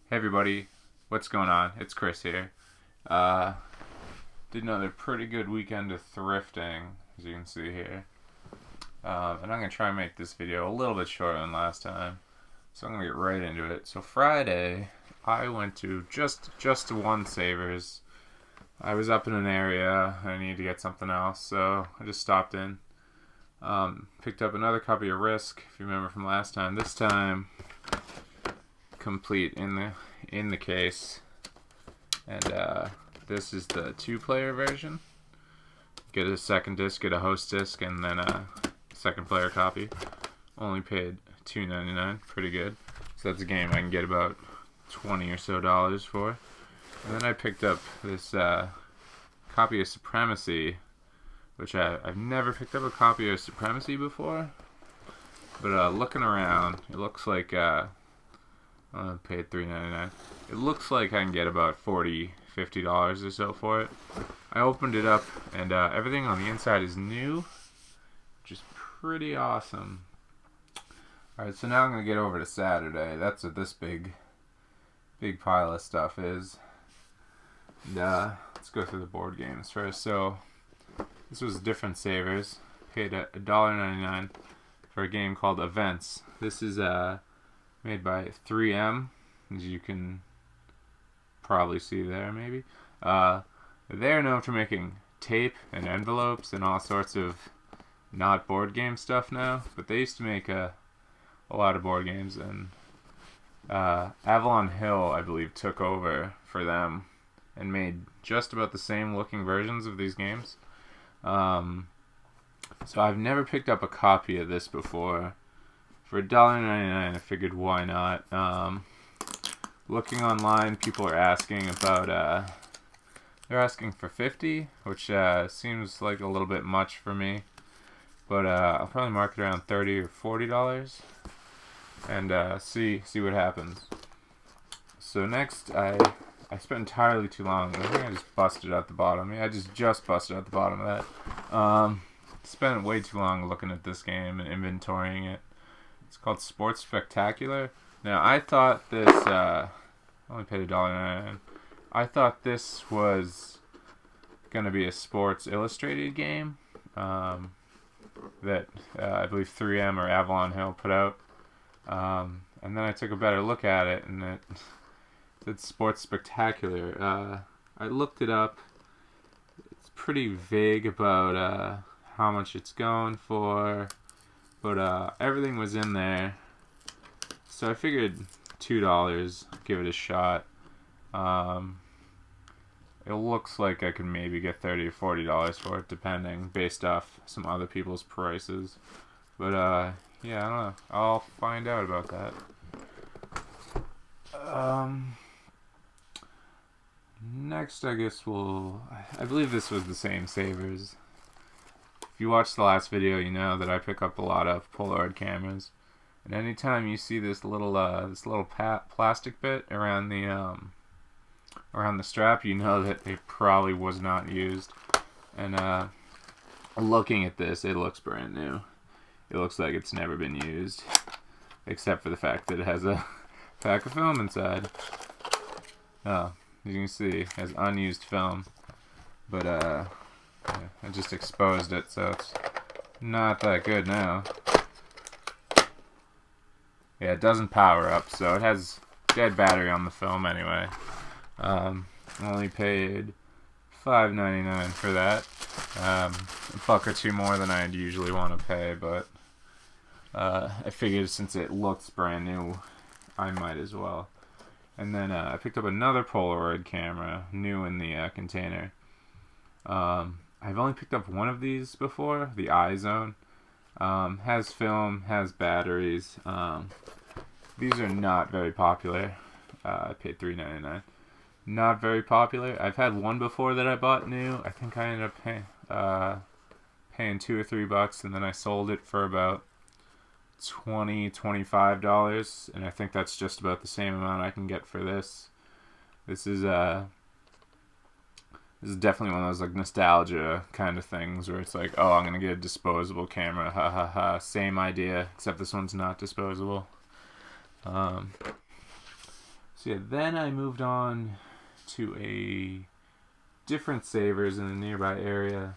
Hey everybody, what's going on? It's Chris here. Did another pretty good weekend of thrifting, as you can see here. And I'm going to try and make this video a little bit shorter than last time. So I'm going to get right into it. So Friday, I went to just one Savers. I was up in an area, and I needed to get something else, so I just stopped in. Picked up another copy of Risk, if you remember from last time. This time, complete in the case, and this is the 2-player version. Get a second disc, get a host disc, and then a second player copy. Only paid $2.99, pretty good. So that's a game I can get about $20 or so for. And then I picked up this copy of Supremacy, which I've never picked up a copy of Supremacy before. But looking around, it looks like I paid $3.99. It looks like I can get about $40, $50 or so for it. I opened it up, and everything on the inside is new, which is pretty awesome. Alright, so now I'm going to get over to Saturday. That's what this big pile of stuff is. And let's go through the board games first. So this was different Savers. Paid $1.99 for a game called Events. This is made by 3M, as you can probably see there, maybe. They're known for making tape and envelopes and all sorts of not board game stuff now, but they used to make a lot of board games, and Avalon Hill, I believe, took over for them and made just about the same looking versions of these games. So I've never picked up a copy of this before. For $1.99, I figured why not. Looking online, people are asking about, they're asking for $50, which seems like a little bit much for me. But I'll probably mark it around $30 or $40 and see what happens. So next, I spent entirely too long. I think I just busted out the bottom. Yeah, I just busted out the bottom of that. Spent way too long looking at this game and inventorying it. It's called Sports Spectacular. Now, I thought this, I only paid $1.99. I thought this was going to be a Sports Illustrated game that I believe 3M or Avalon Hill put out. And then I took a better look at it, and it said Sports Spectacular. I looked it up. It's pretty vague about how much it's going for. But everything was in there, so I figured $2, give it a shot. It looks like I could maybe get $30 or $40 for it, depending, based off some other people's prices. But yeah, I don't know. I'll find out about that. Next, I guess I believe this was the same Savers. If you watched the last video, you know that I pick up a lot of Polaroid cameras, and anytime you see this little plastic bit around the strap, you know that it probably was not used. And looking at this, it looks brand new. It looks like it's never been used, except for the fact that it has a pack of film inside. Oh, as you can see, it has unused film, but yeah, I just exposed it, so it's not that good now. Yeah, it doesn't power up, so it has dead battery on the film anyway. Only paid $5.99 for that. A buck or two more than I'd usually want to pay, but I figured since it looks brand new, I might as well. And then I picked up another Polaroid camera, new in the container. I've only picked up one of these before, the I-zone. Has film, has batteries. These are not very popular. I paid $3.99. Not very popular. I've had one before that I bought new. I think I ended up paying $2 or $3, and then I sold it for about $20, $25, and I think that's just about the same amount I can get for this. This is definitely one of those like nostalgia kind of things where it's like, oh, I'm gonna get a disposable camera, ha ha ha. Same idea, except this one's not disposable. So yeah, then I moved on to a different Savers in the nearby area,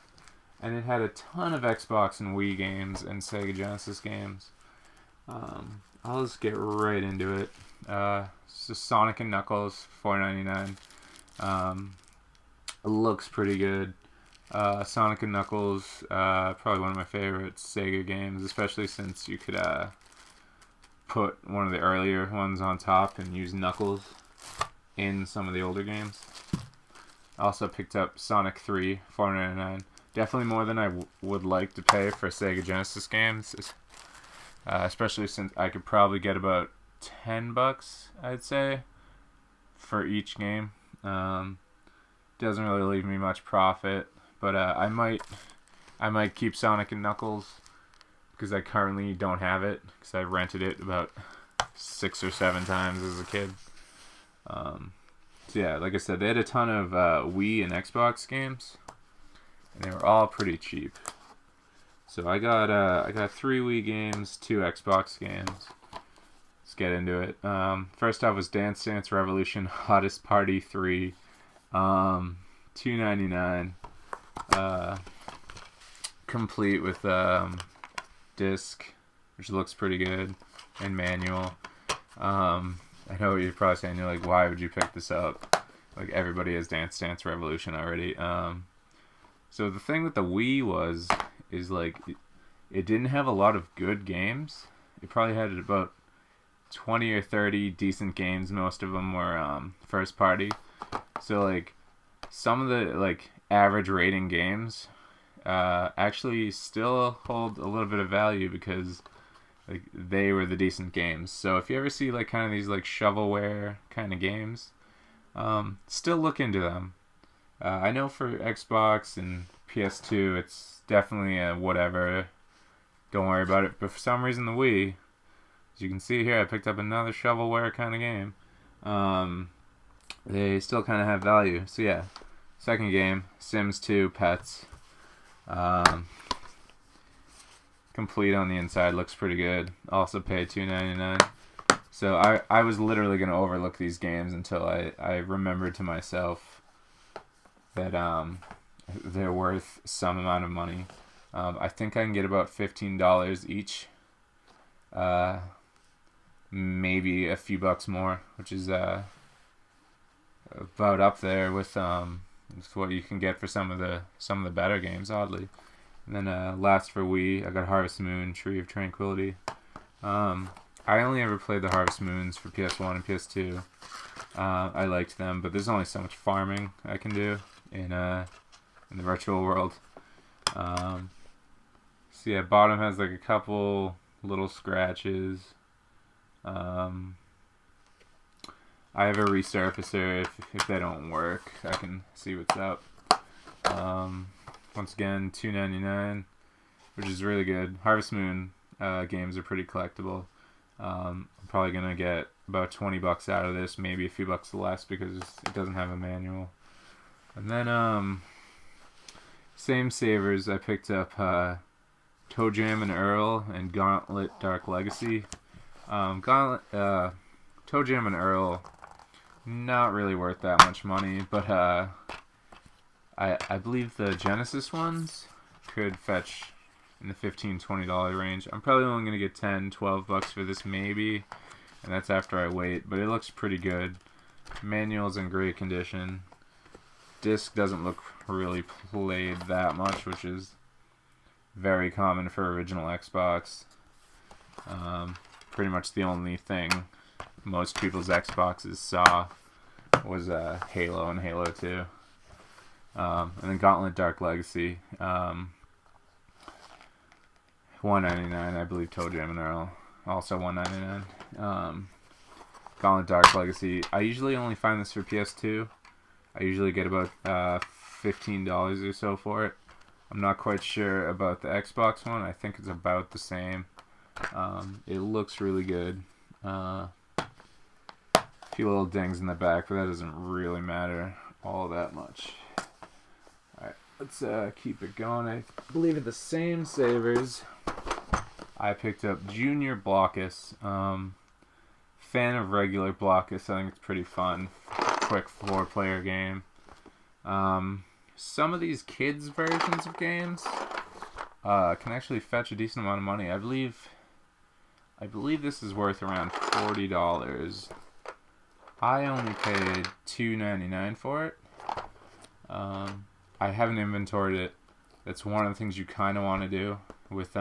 and it had a ton of Xbox and Wii games and Sega Genesis games. I'll just get right into it. It's just Sonic and Knuckles, $4.99. It looks pretty good. Sonic and Knuckles, probably one of my favorite Sega games, especially since you could put one of the earlier ones on top and use Knuckles in some of the older games. I also picked up Sonic 3, $4.99. Definitely more than I would like to pay for Sega Genesis games, especially since I could probably get about $10, I'd say, for each game. Doesn't really leave me much profit, but I might keep Sonic and Knuckles because I currently don't have it because I rented it about 6 or 7 times as a kid. So yeah, like I said, they had a ton of Wii and Xbox games, and they were all pretty cheap. So I got 3 Wii games, 2 Xbox games. Let's get into it. First off was Dance Dance Revolution Hottest Party 3, $2.99. Complete with disc, which looks pretty good, and manual. I know you're probably saying, you're like, why would you pick this up? Like, everybody has Dance Dance Revolution already. So the thing with the Wii is like, it didn't have a lot of good games. It probably had about 20 or 30 decent games. Most of them were first party. So like, some of the like average rating games actually still hold a little bit of value because like they were the decent games. So if you ever see like kind of these like shovelware kind of games, still look into them. I know for Xbox and PS2 it's definitely a whatever, don't worry about it, but for some reason the Wii, as you can see here, I picked up another shovelware kind of game. They still kind of have value. So yeah, second game, Sims 2 Pets. Complete on the inside, looks pretty good. Also paid $2.99. So I was literally going to overlook these games until I remembered to myself that they're worth some amount of money. I think I can get about $15 each. Maybe a few bucks more, which is about up there with what you can get for some of the better games, oddly. And then last for Wii, I got Harvest Moon, Tree of Tranquility. I only ever played the Harvest Moons for PS1 and PS2. I liked them, but there's only so much farming I can do in the virtual world. So yeah, bottom has like a couple little scratches. I have a resurfacer if they don't work. I can see what's up. Once again, $2.99, which is really good. Harvest Moon games are pretty collectible. I'm probably gonna get about $20 out of this, maybe a few bucks less because it doesn't have a manual. And then same savers, I picked up Toejam and Earl and Gauntlet Dark Legacy. Gauntlet, Toejam and Earl, not really worth that much money, but I believe the Genesis ones could fetch in the $15-$20 range. I'm probably only going to get $10-$12 for this maybe, and that's after I wait, but it looks pretty good. Manual's in great condition. Disc doesn't look really played that much, which is very common for original Xbox. Pretty much the only thing most people's Xboxes saw was Halo and Halo 2. And then Gauntlet Dark Legacy, $1.99, I believe. Toejam and Earl, also $1.99. Gauntlet Dark Legacy, I usually only find this for PS2. I usually get about $15 or so for it. I'm not quite sure about the Xbox one. I think it's about the same. It looks really good. A few little dings in the back, but that doesn't really matter all that much. Alright, let's keep it going. I believe at the same savers, I picked up Junior Blockus, fan of regular Blockus. I think it's pretty fun. Quick 4-player game. Some of these kids' versions of games can actually fetch a decent amount of money. I believe this is worth around $40. I only paid $2.99 for it. I haven't inventoried it. That's one of the things you kind of want to do with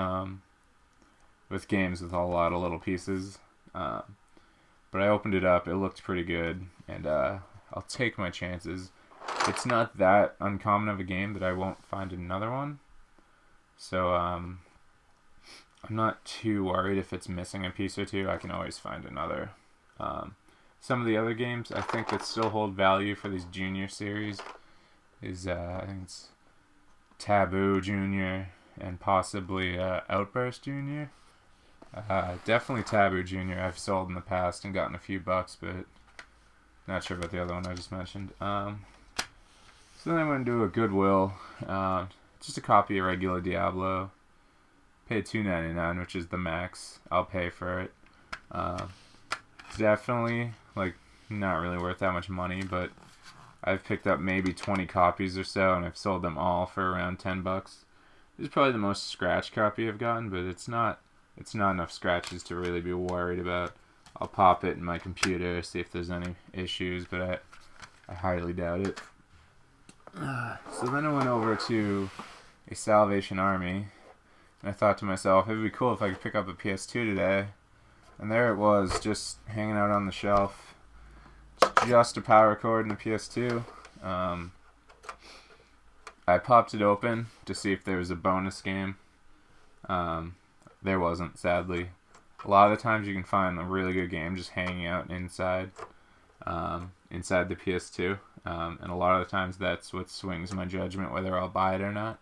games with a lot of little pieces. But I opened it up. It looked pretty good, and I'll take my chances. It's not that uncommon of a game that I won't find another one. So I'm not too worried if it's missing a piece or two. I can always find another. Some of the other games I think that still hold value for these junior series is I think it's Taboo Junior and possibly Outburst Junior. Definitely Taboo Junior I've sold in the past and gotten a few bucks, but not sure about the other one I just mentioned. So then I went into a Goodwill, just a copy of regular Diablo. Paid $2.99, which is the max I'll pay for it. Definitely not really worth that much money, but I've picked up maybe 20 copies or so, and I've sold them all for around $10. This is probably the most scratch copy I've gotten, but it's not enough scratches to really be worried about. I'll pop it in my computer, see if there's any issues, but I highly doubt it. So then I went over to a Salvation Army, and I thought to myself, it would be cool if I could pick up a PS2 today. And there it was, just hanging out on the shelf. Just a power cord and a PS2. I popped it open to see if there was a bonus game. There wasn't, sadly. A lot of the times you can find a really good game just hanging out inside the PS2. And a lot of the times that's what swings my judgment whether I'll buy it or not.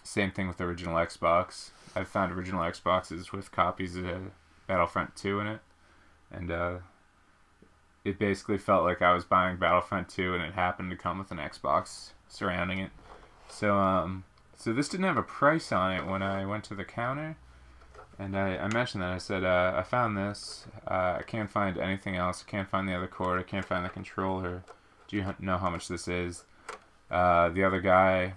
Same thing with the original Xbox. I've found original Xboxes with copies of Battlefront 2 in it. And it basically felt like I was buying Battlefront 2 and it happened to come with an Xbox surrounding it. So this didn't have a price on it when I went to the counter. And I mentioned that. I said, I found this. I can't find anything else. I can't find the other cord. I can't find the controller. Do you know how much this is? The other guy,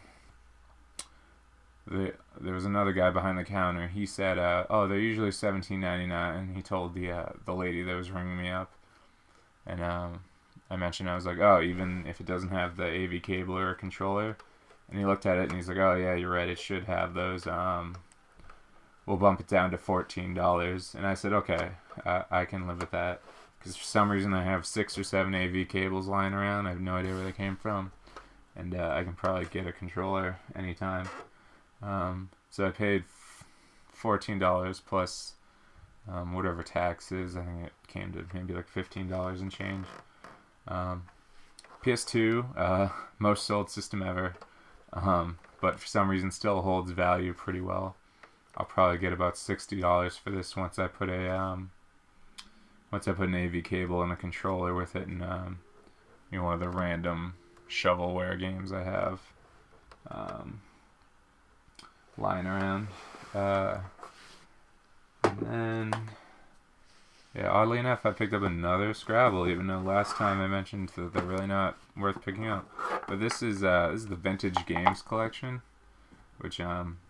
there was another guy behind the counter. He said, oh, they're usually $17.99. He told the lady that was ringing me up. And I mentioned, I was like, oh, even if it doesn't have the AV cable or a controller. And he looked at it and he's like, oh, yeah, you're right. It should have those. We'll bump it down to $14. And I said, okay, I can live with that. Because for some reason I have 6 or 7 AV cables lying around. I have no idea where they came from. And I can probably get a controller anytime. So I paid $14 plus whatever tax is. I think it came to maybe like $15 and change. PS2, most sold system ever. But for some reason still holds value pretty well. I'll probably get about $60 for this once I put an AV cable and a controller with it, and one of the random shovelware games I have lying around. And then, oddly enough, I picked up another Scrabble, even though last time I mentioned that they're really not worth picking up. But this is the Vintage Games collection, which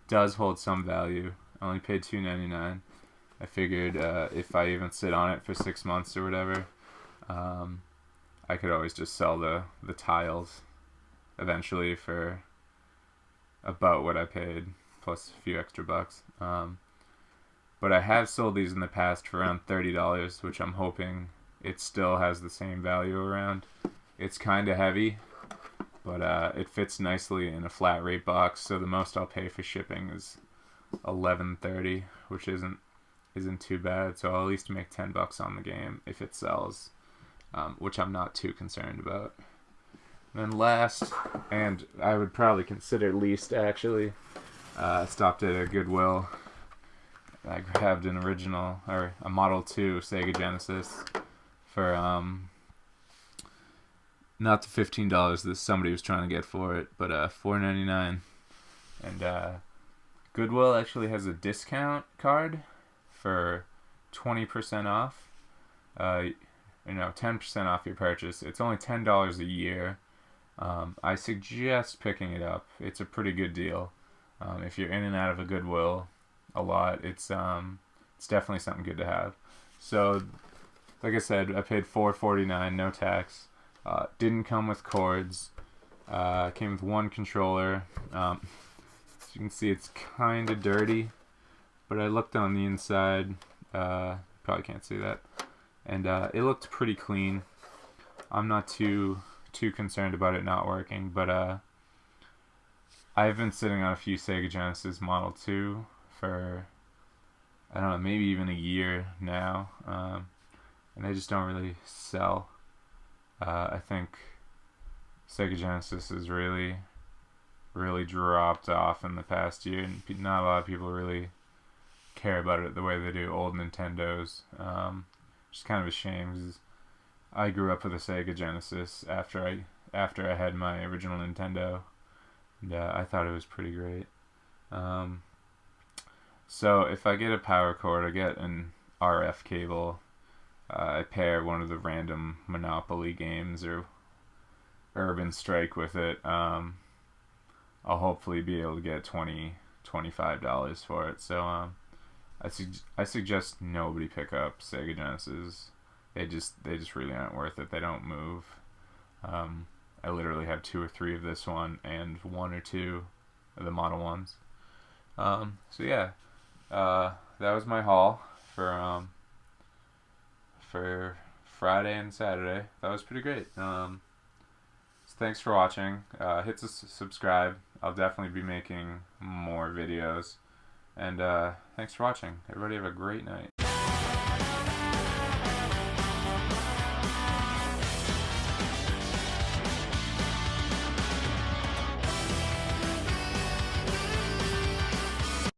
does hold some value. I only paid $2.99. I figured if I even sit on it for 6 months or whatever, I could always just sell the tiles eventually for about what I paid, plus a few extra bucks. But I have sold these in the past for around $30, which I'm hoping it still has the same value around. It's kind of heavy, but it fits nicely in a flat rate box, so the most I'll pay for shipping is $11.30, which isn't too bad. So I'll at least make $10 on the game if it sells, which I'm not too concerned about. And then last, and I would probably consider least actually, I stopped at a Goodwill. I grabbed an original, or a Model 2 Sega Genesis for not the $15 that somebody was trying to get for it, but $4.99. And Goodwill actually has a discount card for 20% off. 10% off your purchase. It's only $10 a year. I suggest picking it up. It's a pretty good deal. If you're in and out of a Goodwill a lot, it's definitely something good to have. So, like I said, I paid $4.49, no tax. Didn't come with cords. Came with one controller. As you can see, it's kind of dirty, but I looked on the inside. Probably can't see that. And it looked pretty clean. I'm not too concerned about it not working, but I've been sitting on a few Sega Genesis Model 2 for, I don't know, maybe even a year now, and they just don't really sell. I think Sega Genesis has really dropped off in the past year, and not a lot of people really care about it the way they do old Nintendos. Which is kind of a shame, because I grew up with a Sega Genesis after I had my original Nintendo, and I thought it was pretty great. So if I get a power cord, I get an RF cable. I pair one of the random Monopoly games or Urban Strike with it. I'll hopefully be able to get $25 for it. So I suggest nobody pick up Sega Genesis. They just really aren't worth it. They don't move. I literally have 2 or 3 of this one and 1 or 2 of the Model 1s. So yeah, that was my haul for Friday and Saturday. That was pretty great. So thanks for watching. Hit subscribe. I'll definitely be making more videos. And thanks for watching. Everybody have a great night.